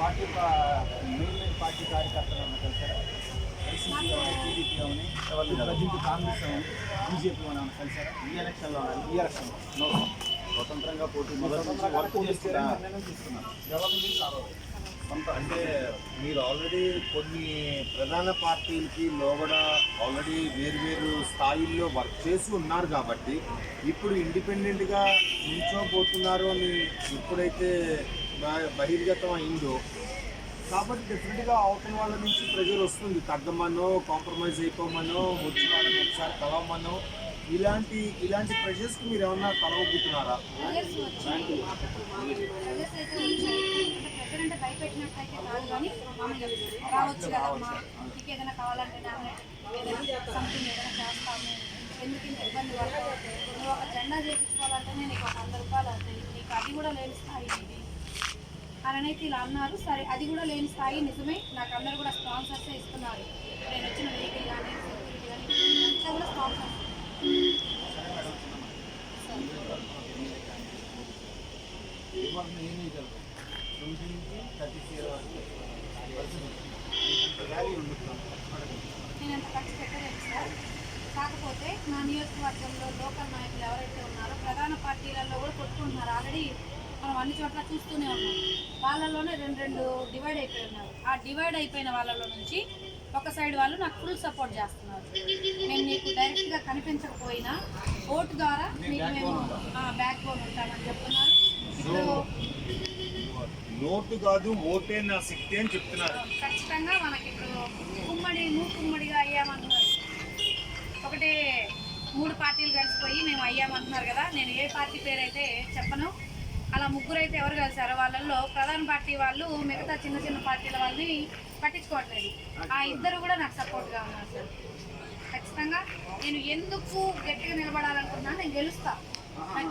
Party main party కార్యకర్తలు ఉన్న కలిసారా? YCP కానీ టీడీపీ కానీ ప్రజెంట్ కాంగ్రెస్ కానీ బీజేపీ కానీ కలిసారా? ఈ ఎలక్షన్లో స్వతంత్రంగా పోటీ వర్క్ చేస్తున్నారు. ఎవరిని కొంత అంటే మీరు ఆల్రెడీ కొన్ని ప్రధాన పార్టీలకి లోగడ ఆల్రెడీ వేరు స్థాయిల్లో వర్క్ చేసి ఉన్నారు కాబట్టి ఇప్పుడు ఇండిపెండెంట్గా నిల్చోబోతున్నారు అని ఎప్పుడైతే బహిర్గతం అయిందో కాబట్టి డెఫినెట్గా అవతల వాళ్ళ నుంచి ప్రెజర్ వస్తుంది. తగ్గమనో కాంప్రమైజ్ అయిపోమనో వచ్చి వాళ్ళని ఒకసారి కలవమనో ఇలాంటి ప్రెషర్స్కి మీరు ఏమన్నా తలవబోతున్నారా? అంటే భయపెట్టినట్టయితే కాదు కానీ రావచ్చు కదమ్మా, నీకు ఏదైనా కావాలంటే సంథింగ్ ఏదైనా చేస్తాము, ఎందుకు ఇంత ఇబ్బంది పడతావు, నువ్వు ఒక జెండా చేయించుకోవాలంటే నీకు ఒక 100 రూపాయలు అవుతాయి, నీకు అది కూడా లేని స్థాయి ఇది అని అయితే ఇలా అన్నారు. సరే, అది కూడా లేని స్థాయి నిజమే, నాకు అందరూ కూడా స్పాన్సర్సే ఇస్తున్నారు. నేను వచ్చిన వెహికల్ కానీ సెక్యూరిటీ కానీ అంతా కూడా స్పాన్సర్స్. నేను అంత ఖర్చు పెట్టలేదు సార్. కాకపోతే నా నియోజకవర్గంలో లోకల్ నాయకులు ఎవరైతే ఉన్నారో ప్రధాన పార్టీలలో కూడా కొట్టుకుంటున్నారు. ఆల్రెడీ మనం అన్ని చోట్ల చూస్తూనే ఉన్నాం. వాళ్ళలోనే రెండు డివైడ్ అయిపోయి ఉన్నారు. ఆ డివైడ్ అయిపోయిన వాళ్ళలో నుంచి ఒక సైడ్ వాళ్ళు నాకు ఫుల్ సపోర్ట్ చేస్తున్నారు. మేము నీకు డైరెక్ట్గా కనిపించకపోయినా ఓటు ద్వారా నీకు మేము బ్యాక్ బోన్ ఉంటామని చెప్తున్నారు. ఇప్పుడు నోటు కాదు ఓటే నా శక్తి అని చెప్తున్నారు. ఖచ్చితంగా మనకి ఇప్పుడు మూకుమ్మడిగా అయ్యామంటున్నారు. ఒకటే 3 పార్టీలు కలిసిపోయి మేము అయ్యామంటున్నారు కదా. నేను ఏ పార్టీ పేరు అయితే చెప్పను. అలా ముగ్గురు అయితే ఎవరు కలిసారో వాళ్ళల్లో ప్రధాన పార్టీ వాళ్ళు మిగతా చిన్న పార్టీల వాళ్ళని పట్టించుకోవట్లేదు. ఆ ఇద్దరు కూడా నాకు సపోర్ట్గా ఉన్నారు సార్. ఖచ్చితంగా నేను ఎందుకు గట్టిగా నిలబడాలనుకుంటున్నాను, నేను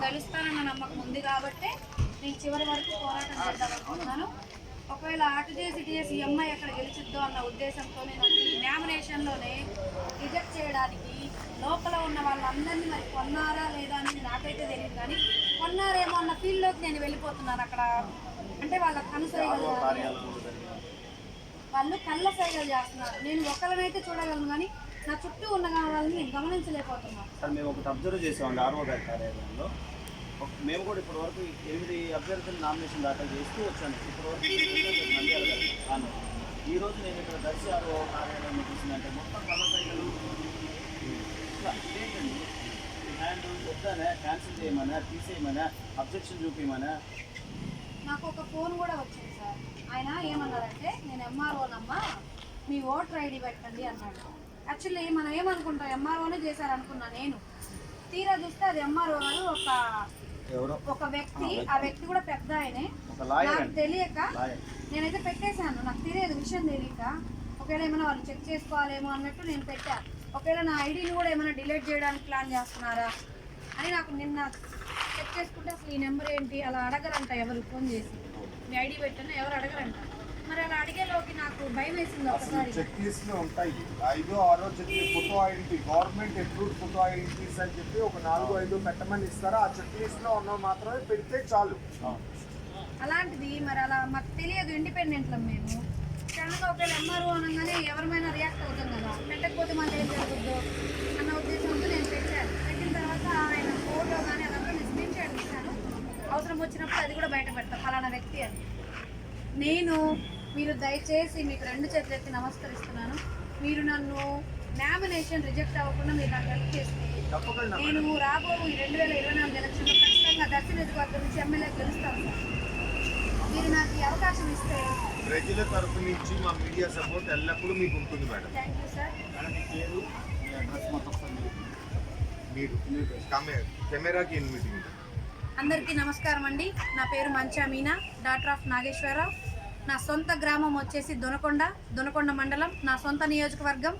గెలుస్తానన్న నమ్మకం ఉంది కాబట్టి నేను చివరి వరకు పోరాటం చేద్దామనుకుంటున్నాను. ఒకవేళ అటు చేసి ఈ అమ్మాయి ఎక్కడ గెలిచిద్దో అన్న ఉద్దేశంతో నేను ఈ నామినేషన్లోనే రిజెక్ట్ చేయడానికి లోపల ఉన్న వాళ్ళందరినీ మరి కొన్నారా లేదా అనేది నాకైతే తెలియదు, కానీ కొన్నారేమో అన్న ఫీల్డ్లోకి నేను వెళ్ళిపోతున్నాను. అక్కడ అంటే వాళ్ళ కనుసైగలు వాళ్ళు కళ్ళ సైగలు చేస్తున్నారు. నేను ఒకరినైతే చూడగలను కానీ నా చుట్టూ ఉన్న వాళ్ళని నేను గమనించలేకపోతున్నాను. సార్, మేము ఒకటి అబ్జర్వ్ చేసామండి ఆర్ఓ గారి కార్యాలయంలో. మేము కూడా ఇప్పటివరకు 8 అభ్యర్థులు నామినేషన్ దాఖలు చేస్తూ వచ్చాను. ఇప్పటివరకు ఈరోజు నేను ఇక్కడ దర్శి ఆర్ఓ కార్యాలయంలో చూసిందంటే మొత్తం కళ్ళ సైగలు ఇదేంటండి, హ్యాండ్ వద్దానే క్యాన్సిల్ చేయమనా, తీసేయమనా, అబ్జెక్షన్ చూపించమనా. నాకు ఒక ఫోన్ కూడా వచ్చింది సార్. ఆయన ఏమన్నారంటే, నేను ఎంఆర్ఓనమ్మా, మీ ఓటర్ ఐడి పెట్టండి అన్నాడు. యాక్చువల్లీ మనం ఏమనుకుంటాం, ఎంఆర్ఓనే చేశారనుకున్నా నేను. తీరా చూస్తే అది ఎంఆర్ఓ గారు ఒక వ్యక్తి. ఆ వ్యక్తి కూడా పెద్ద ఆయనే. నాకు తెలియక నేనైతే పెట్టేశాను. నాకు తెలియదు, విషయం తెలియక. ఒకవేళ ఏమైనా వాళ్ళు చెక్ చేసుకోవాలేమో అన్నట్టు నేను పెట్టాను. ఒకవేళ నా ఐడిని కూడా ఏమైనా డిలీట్ చేయడానికి ప్లాన్ చేస్తున్నారా అని నాకు నిన్న చెక్ చేసుకుంటే అసలు ఈ నెంబర్ ఏంటి అలా అడగరంట. ఎవరు ఫోన్ చేసి మీ ఐడి పెట్టినా ఎవరు అడగరంట. మరి అలా అడిగేలోకి నాకు భయం వేసింది. ఒకసారి చెక్ లిస్ట్ ఉంటాయి, 5, 6 check photo identity, government approved photo identities అని చెప్పి ఒక 4, 5 పెట్టమని ఇస్తారా. ఆ చెక్ లిస్ట్ లో ఉన్నవి మాత్రమే పెడితే చాలు. అలాంటిది మరి అలా మాకు తెలియదు. ఇండిపెండెంట్లో మేము సడన్గా ఒకవేళ ఎంఆర్ఓ అనగానే ఎవరిమైనా రియాక్ట్ అవుతాం కదా, పెట్టకపోతే మళ్ళీ ఏం జరుగుతుందో అన్న ఉద్దేశంతో నేను పెట్టాను. పెట్టిన తర్వాత ఆయన ఫోటో కానీ అదంతా నేను స్క్రీన్ షాట్ ఇస్తాను. అవసరం వచ్చినప్పుడు అది కూడా బయట పెడతాను, ఫలానా వ్యక్తి అని. మీరు దయచేసి మీకు 2 చేతులు ఎత్తి నమస్కరిస్తున్నాను. మీరు నన్ను నామినేషన్ రిజెక్ట్ అవ్వకుండా మీరు నాకు హెల్ప్ చేస్తే నేను రాబో 2024 ఎలక్షన్లో ఖచ్చితంగా దర్శి నియోజకవర్గం నుంచి ఎమ్మెల్యే గెలుస్తాను సార్. మీరు నాకు ఈ అవకాశం ఇస్తే ప్రజల తరఫు నుంచి మా మీడియా సపోర్ట్ ఎల్లప్పుడూ మీకు ఉంటుంది మేడం. Thank you sir. మీరు కెమెరాకి మీటింగ్. అందరికీ నమస్కారం అండి. నా పేరు మంచా మీనా, డాక్టర్ ఆఫ్ నాగేశ్వరరావు. నా సొంత గ్రామం వచ్చేసి దొనకొండ మండలం. నా సొంత నియోజకవర్గం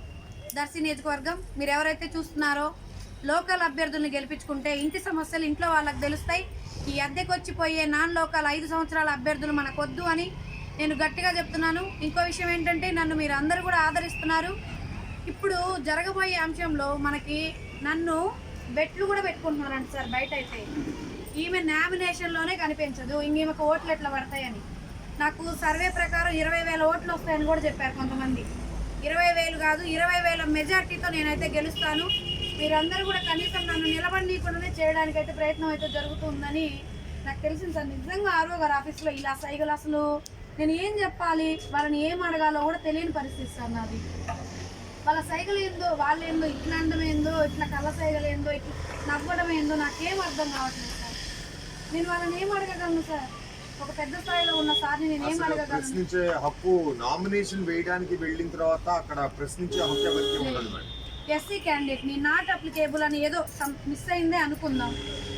దర్శి నియోజకవర్గం. మీరు ఎవరైతే చూస్తున్నారో లోకల్ అభ్యర్థుల్ని గెలిపించుకుంటే ఇంటి సమస్యలు ఇంట్లో వాళ్ళకి తెలుస్తాయి. ఈ అద్దెకు వచ్చిపోయే నాన్ లోకల్ 5 సంవత్సరాల అభ్యర్థులు మనకొద్దు అని నేను గట్టిగా చెప్తున్నాను. ఇంకో విషయం ఏంటంటే, నన్ను మీరు అందరూ కూడా ఆదరిస్తున్నారు. ఇప్పుడు జరగబోయే అంశంలో మనకి నన్ను బెట్లు కూడా పెట్టుకుంటున్నారంట సార్. బయట అయితే ఈమె నామినేషన్లోనే కనిపించదు, ఇంకేమకు ఓట్లు ఎట్లా పడతాయని. నాకు సర్వే ప్రకారం 20,000 ఓట్లు వస్తాయని కూడా చెప్పారు కొంతమంది. 20,000 కాదు, 20,000 మెజార్టీతో నేనైతే గెలుస్తాను. మీరందరూ కూడా కనీసం నన్ను నిలబడనీయకుండానే చేయడానికైతే ప్రయత్నం అయితే జరుగుతుందని నాకు తెలిసింది సార్. నిజంగా ఆర్ఓ గారి ఆఫీస్లో ఇలా సైగలు, అసలు నేను ఏం చెప్పాలి, వాళ్ళని ఏం అడగాలో కూడా తెలియని పరిస్థితి సార్ నాది. వాళ్ళ సైగలు ఏందో, వాళ్ళేందో, ఇట్లా అందం ఏందో, ఇట్లా కళ్ళ సైగలు ఏందో, ఇట్లా నవ్వడం ఏందో నాకేం అర్థం కావట్లేదు సార్. నేను వాళ్ళని ఏం అడగగలను సార్? ఒక పెద్ద స్థాయిలో ఉన్న సార్ని నేను ఏం అడగగలను? ప్రశ్నించే హక్కు నామినేషన్ వేయడానికి వెళ్ళిన తర్వాత అక్కడ ప్రశ్నించే హక్కు ఎవరికి ఉండదు మేడం. ఎస్సీ క్యాండిడేట్ ని నాట్ అప్లికేబుల్ అని ఏదో మిస్ అయిందే అనుకుందాం.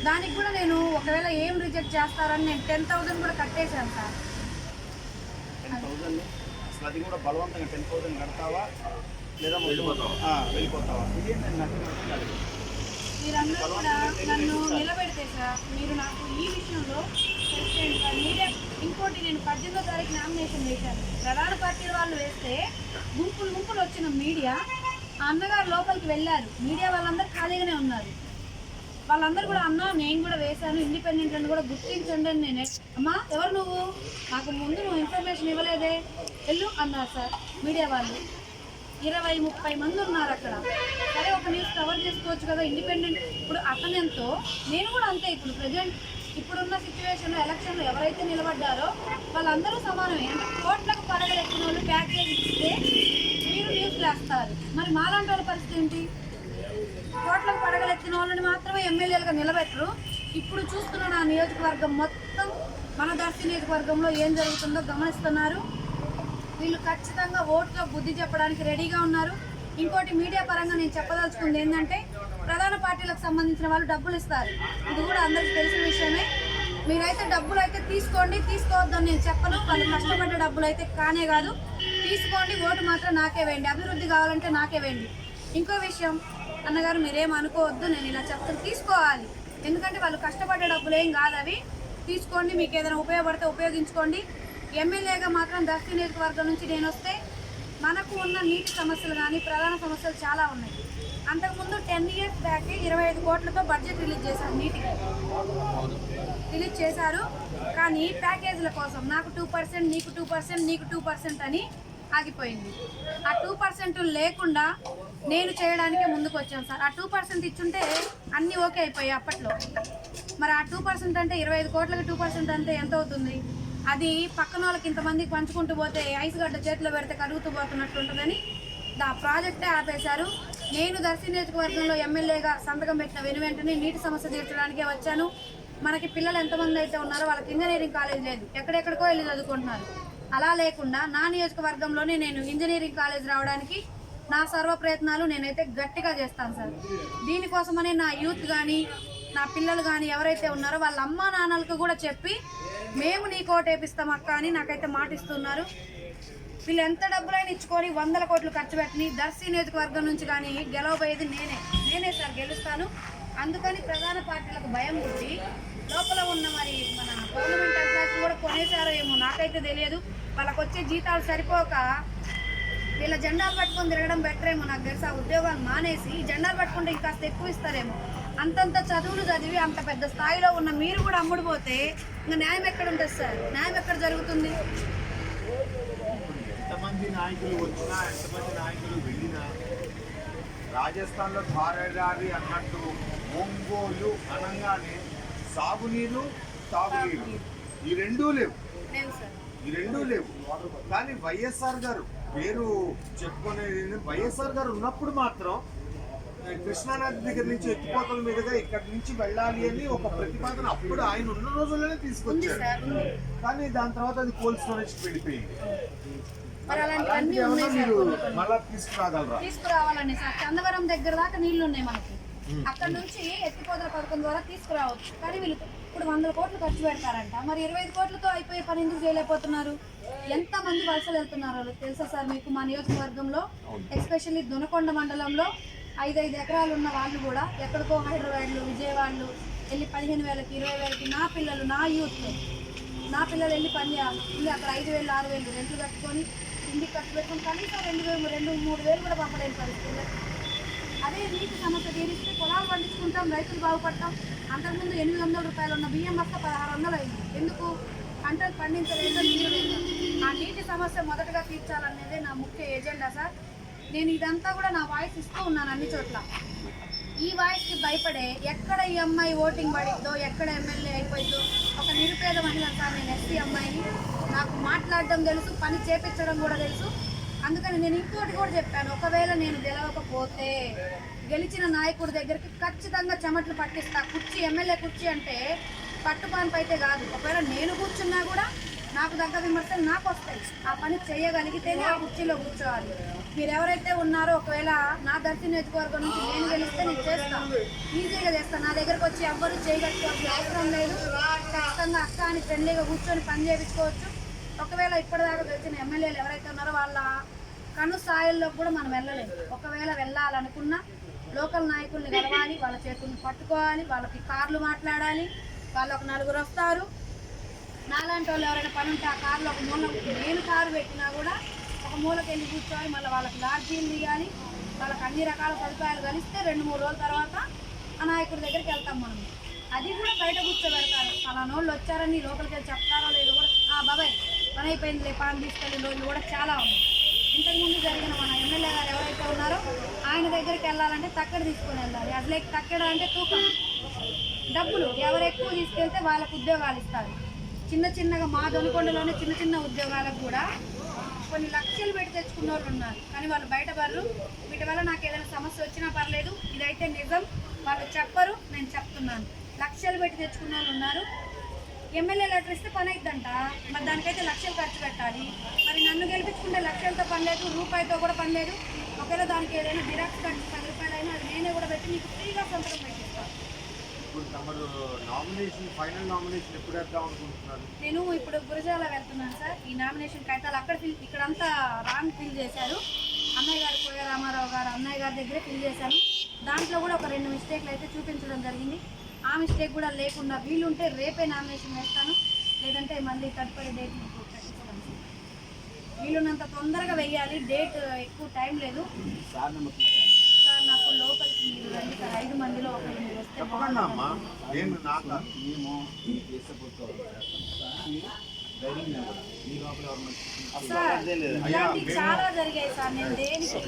దానికి కూడా నేను ఒకవేళ ఏం రిజెక్ట్ చేస్తారని నేను 10,000 కూడా కట్టేశాను సార్. 10,000 అసలు అది కూడా బలవంతంగా 10,000 కడతావా లేదా వెళ్ళిపోతావా? ఇదేంటండి నాకు అర్థం కాలేదు. మీరందరూ కూడా నన్ను నిలబెడితే సార్, మీరు నాకు ఈ విషయంలో ప్రెసిడెంట్ సార్ మీరే. ఇంకోటి, నేను 18వ తారీఖు నామినేషన్ వేశాను. ప్రధాన పార్టీల వాళ్ళు వేస్తే గుంపులు వచ్చిన మీడియా, ఆ అన్నగారు లోపలికి వెళ్ళారు. మీడియా వాళ్ళందరూ ఖాళీగానే ఉన్నారు. వాళ్ళందరూ కూడా అన్నా నేను కూడా వేశాను, ఇండిపెండెంట్ అని కూడా గుర్తించండి అని నేనే. అమ్మా ఎవరు నువ్వు, నాకు ముందు నువ్వు ఇన్ఫర్మేషన్ ఇవ్వలేదే, వెళ్ళు అన్నారు సార్ మీడియా వాళ్ళు. 20-30 మంది ఉన్నారు అక్కడ. సరే ఒక న్యూస్ కవర్ చేసుకోవచ్చు కదా ఇండిపెండెంట్. ఇప్పుడు అతనెంతో నేను కూడా అంతే. ఇప్పుడు ప్రజెంట్ ఇప్పుడున్న సిచ్యువేషన్లో ఎలక్షన్లో ఎవరైతే నిలబడ్డారో వాళ్ళందరూ సమానమే. అంటే కోట్లకు పడగలెక్కిన వాళ్ళు ప్యాకేజ్ ఇస్తే మీరు న్యూస్లు వేస్తారు. మరి మాలాంటి వాళ్ళ పరిస్థితి ఏంటి? కోట్లకు పడగలెత్తిన వాళ్ళని మాత్రమే ఎమ్మెల్యేలుగా నిలబెట్టరు. ఇప్పుడు చూస్తున్న నా నియోజకవర్గం మొత్తం, మన దర్శి నియోజకవర్గంలో ఏం జరుగుతుందో గమనిస్తున్నారు. వీళ్ళు ఖచ్చితంగా ఓటుతో బుద్ధి చెప్పడానికి రెడీగా ఉన్నారు. ఇంకోటి, మీడియా పరంగా నేను చెప్పదలుచుకుంది ఏంటంటే, ప్రధాన పార్టీలకు సంబంధించిన వాళ్ళు డబ్బులు ఇస్తారు. ఇది కూడా అందరికీ తెలిసిన విషయమే. మీరైతే డబ్బులు అయితే తీసుకోండి, తీసుకోవద్దని నేను చెప్పను. వాళ్ళు కష్టపడ్డ డబ్బులు అయితే కానే కాదు. తీసుకోండి, ఓటు మాత్రం నాకే వేయండి. అభివృద్ధి కావాలంటే నాకే వేయండి. ఇంకో విషయం అన్నగారు, మీరేం అనుకోవద్దు, నేను ఇలా చెప్తాను, తీసుకోవాలి. ఎందుకంటే వాళ్ళు కష్టపడ్డ డబ్బులు ఏం కాదు అవి. తీసుకోండి, మీకు ఏదైనా ఉపయోగపడితే ఉపయోగించుకోండి. ఎమ్మెల్యేగా మాత్రం దర్శి నియోజకవర్గం నుంచి నేను వస్తే మనకు ఉన్న నీటి సమస్యలు కానీ ప్రధాన సమస్యలు చాలా ఉన్నాయి. అంతకుముందు 10 years బ్యాక్ 25 కోట్లతో బడ్జెట్ రిలీజ్ చేశారు, నీటికి రిలీజ్ చేశారు. కానీ ప్యాకేజీల కోసం నాకు 2%, నీకు 2%, నీకు 2% అని ఆగిపోయింది. ఆ 2% లేకుండా నేను చేయడానికే ముందుకు వచ్చాను సార్. ఆ 2% ఇచ్చుంటే అన్నీ ఓకే అయిపోయాయి అప్పట్లో. మరి ఆ 2% అంటే 25 కోట్లకి 2% అంటే ఎంత అవుతుంది? అది పక్కన వాళ్ళకి ఇంతమందికి పంచుకుంటూ పోతే ఐస్ గడ్డ చేతిలో పెడితే కరుగుతూ పోతున్నట్టు ఉంటుందని ఆ ప్రాజెక్టే ఆపేశారు. నేను దర్శి నియోజకవర్గంలో ఎమ్మెల్యేగా సంతకం పెట్టిన వెనువెంటనే నీటి సమస్య తీర్చడానికే వచ్చాను. మనకి పిల్లలు ఎంతమంది అయితే ఉన్నారో వాళ్ళకి ఇంజనీరింగ్ కాలేజ్ లేదు, ఎక్కడెక్కడికో వెళ్ళి చదువుకుంటున్నారు. అలా లేకుండా నా నియోజకవర్గంలోనే నేను ఇంజనీరింగ్ కాలేజ్ రావడానికి నా సర్వ ప్రయత్నాలు నేనైతే గట్టిగా చేస్తాను సార్. దీనికోసమనే నా యూత్ కానీ నా పిల్లలు కానీ ఎవరైతే ఉన్నారో వాళ్ళ అమ్మా నాన్నలకు కూడా చెప్పి మేము నీ కోట వేపిస్తాం అక్క అని నాకైతే మాటిస్తున్నారు. వీళ్ళు ఎంత డబ్బులైనా ఇచ్చుకొని 100 కోట్లు ఖర్చు పెట్టని దర్శి నియోజకవర్గం నుంచి కానీ గెలవబోయేది నేనే సార్, గెలుస్తాను. అందుకని ప్రధాన పార్టీలకు భయం పుట్టి లోపల ఉన్న మరి మన గవర్నమెంట్ ఎంప్లాయీస్ కూడా కొనేసారో ఏమో నాకైతే తెలియదు. వాళ్ళకి వచ్చే జీతాలు సరిపోక వీళ్ళ జెండాలు పట్టుకొని తిరగడం బెటర్ ఏమో నాకు తెలుసు. ఆ ఉద్యోగాలు మానేసి జెండాలు పట్టుకుంటే ఇంకాస్త ఎక్కువ ఇస్తారేమో. అంతంత చదువులు చదివి అంత పెద్ద స్థాయిలో ఉన్న మీరు కూడా అమ్ముడుపోతే ఇంకా న్యాయం ఎక్కడ ఉంటుంది సార్? న్యాయం ఎక్కడ జరుగుతుంది? ఎంతమంది నాయకులు వచ్చినా, ఎంతమంది నాయకులు వెళ్ళినా, రాజస్థాన్లో ధారారి అన్నట్టు ఒంగోలు అనగానే సాగునీరు, తాగునీరు ఈ రెండూ లేవు. కానీ వైఎస్ఆర్ గారు పేరు చెప్పుకునేది, వైఎస్ఆర్ గారు ఉన్నప్పుడు మాత్రం కృష్ణానది దగ్గర నుంచి ఎత్తిపోతల మీదుగా ఇక్కడ నుంచి వెళ్ళాలి అని ఒక ప్రతిపాదన అప్పుడు ఆయన ఉన్న రోజుల్లోనే తీసుకొచ్చారు. కానీ దాని తర్వాత అది కోల్డ్ స్టోరేజ్ వెళ్ళిపోయింది. మీరు మళ్ళా తీసుకురావాలని సార్, చందవరం దగ్గర దాకా నీళ్లు ఉన్నాయి మనకి. అక్కడ నుంచి ఎత్తిపోతల పథకం ద్వారా తీసుకురావచ్చు. కానీ వీళ్ళు ఇప్పుడు 100 కోట్లు ఖర్చు పెడతారంట. మరి 25 కోట్లతో అయిపోయే పని ఎందుకు చేయలేకపోతున్నారు? ఎంతమంది వలసలు వెళ్తున్నారో తెలుసా సార్ మీకు? మా నియోజకవర్గంలో ఎస్పెషల్లీ దొనకొండ మండలంలో 5 ఎకరాలు ఉన్న వాళ్ళు కూడా ఎక్కడికో హైదరాబాద్లు, విజయవాడలు వెళ్ళి 15,000కి 20,000కి నా పిల్లలు, నా యూత్, నా పిల్లలు వెళ్ళి పని చేయాలి. అక్కడ 5,000 6,000 రెంట్లు కట్టుకొని ఇంటికి ఖర్చు పెట్టుకొని కనీసం 2,000-3,000 కూడా పంపలేని పరిస్థితులు. అదే నీటి సమస్య తీరిస్తే పొలాలు పండించుకుంటాం, రైతులు బాగుపడతాం. అంతకుముందు 800 రూపాయలు ఉన్న బియ్యం బస్తా 1600 అయింది. ఎందుకు? పంటలు పండించలేక నీరు లేదు. ఆ నీటి సమస్య మొదటగా తీర్చాలనేదే నా ముఖ్య ఎజెండా సార్. నేను ఇదంతా కూడా నా వాయిస్ ఇస్తూ ఉన్నాను అన్ని చోట్ల. ఈ వాయిస్కి భయపడే ఎక్కడ ఈ అమ్మాయి ఓటింగ్ పడిద్దో, ఎక్కడ ఎమ్మెల్యే అయిపోయిందో, ఒక నిరుపేద మహిళ సార్. నేను ఎస్సీ అమ్మాయిని, నాకు మాట్లాడడం తెలుసు, పని చేపించడం కూడా తెలుసు. అందుకని నేను ఇంకోటి కూడా చెప్పాను, ఒకవేళ నేను గెలవకపోతే గెలిచిన నాయకుడి దగ్గరికి ఖచ్చితంగా చెమట్లు పట్టిస్తా. కుర్చీ, ఎమ్మెల్యే కుర్చీ అంటే పట్టుపాన్పు అయితే కాదు. ఒకవేళ నేను కూర్చున్నా కూడా నాకు దగ్గ విమర్శలు నాకు వస్తాయి. ఆ పని చేయగలిగితేనే ఆ కుర్చీలో కూర్చోవాలి. మీరు ఎవరైతే ఉన్నారో, ఒకవేళ నా దర్శి నియోజకవర్గం నుంచి నేను గెలిస్తే నేను చేస్తాను, ఈజీగా చేస్తాను. నా దగ్గరకు వచ్చి ఎవ్వరూ చేయగలుగుకోవాల్సిన అవసరం లేదు. ఖచ్చితంగా అక్క అని ఫ్రెండ్లీగా కూర్చొని పని చేయించుకోవచ్చు. ఒకవేళ ఇప్పటిదాకా గెలిచిన ఎమ్మెల్యేలు ఎవరైతే ఉన్నారో వాళ్ళ కను స్థాయిల్లో కూడా మనం వెళ్ళలేము. ఒకవేళ వెళ్ళాలనుకున్నా లోకల్ నాయకుల్ని కలవాలి, వాళ్ళ చేతుల్ని పట్టుకోవాలి, వాళ్ళకి కార్లు మాట్లాడాలి. వాళ్ళు ఒక నలుగురు వస్తారు, నాలాంటి వాళ్ళు ఎవరైనా పని ఉంటే ఆ కార్లో ఒక మూల, నేను కారు పెట్టినా కూడా ఒక మూలకి వెళ్ళి కూర్చోవాలి. మళ్ళీ వాళ్ళకి లాడ్జీలు తీయాలి, వాళ్ళకి అన్ని రకాల సదుపాయాలు కలిస్తే 2-3 రోజుల తర్వాత ఆ నాయకుడి దగ్గరికి వెళ్తాం మనం. అది కూడా బయట కూర్చోబెడతారు. ఫలానోళ్ళు వచ్చారని లోపలికి వెళ్ళి చెప్తారో లేదో కూడా, బాబాయ్ పని అయిపోయింది పాన్ తీసుకెళ్ళిన రోజులు కూడా చాలా ఉన్నాయి. ఇంతకుముందు జరిగిన మన ఎమ్మెల్యే గారు ఎవరైతే ఉన్నారో ఆయన దగ్గరికి వెళ్ళాలంటే తక్కడ తీసుకొని వెళ్ళాలి. అసలు తక్కడ అంటే తూకం డబ్బులు, ఎవరు ఎక్కువ తీసుకెళ్తే వాళ్ళకు ఉద్యోగాలు ఇస్తారు. చిన్నగా మా దొనకొండలోనే చిన్న ఉద్యోగాలకు కూడా కొన్ని లక్షలు పెట్టి తెచ్చుకున్న వాళ్ళు ఉన్నారు. కానీ వాళ్ళు బయట పడరు. వీటి వల్ల నాకు ఏదైనా సమస్య వచ్చినా పర్లేదు, ఇదైతే నిజం, వాళ్ళు చెప్పరు, నేను చెప్తున్నాను. లక్షలు పెట్టి తెచ్చుకున్న వాళ్ళు ఉన్నారు. ఎమ్మెల్యే లెటర్ ఇస్తే పని అయిద్దంట, మరి దానికైతే లక్షలు ఖర్చు పెట్టాలి. మరి నన్ను గెలిపించుకుంటే లక్షలతో పని లేదు, రూపాయితో కూడా పని లేదు. ఒకవేళ దానికి ఏదైనా జిరాక్స్ ఖర్చు 10 రూపాయలైనా అది నేనే కూడా పెట్టి మీకు ఫ్రీగా సంతకం పెట్టిస్తాను. ఇప్పుడు తమరు ఫైనల్ నామినేషన్ ఎప్పుడు వేద్దాం అనుకుంటున్నారు? నేను ఇప్పుడు గురజాల వెళ్తున్నాను సార్. ఈ నామినేషన్ కాగితాలు అక్కడ ఇక్కడంతా రాంగ్ ఫిల్ చేశారు. అన్నయ్య గారు, కోయ రామారావు గారు అన్నయ్య గారి దగ్గరే ఫిల్ చేశాను. దాంట్లో కూడా ఒక 2 మిస్టేక్లు అయితే చూపించడం జరిగింది. ఆ మిస్టేక్ కూడా లేకుండా వీలుంటే రేపే నామినేషన్ వేస్తాను, లేదంటే మళ్ళీ తదుపరి డేట్ పెట్టిస్తాను. వీలున్నంత తొందరగా వెయ్యాలి, డేట్ ఎక్కువ టైం లేదు సార్. సార్ నాకు లోపలికి మీరు రండి సార్, 5 మందిలో ఒకరు మీరు వస్తే తప్పకుండా అమ్మా. నేను నాకు మేము ధైర్యం కూడా మీ లోపల ఎవరు సార్ ఇలాంటివి చాలా జరిగాయి సార్. నేను దేనికి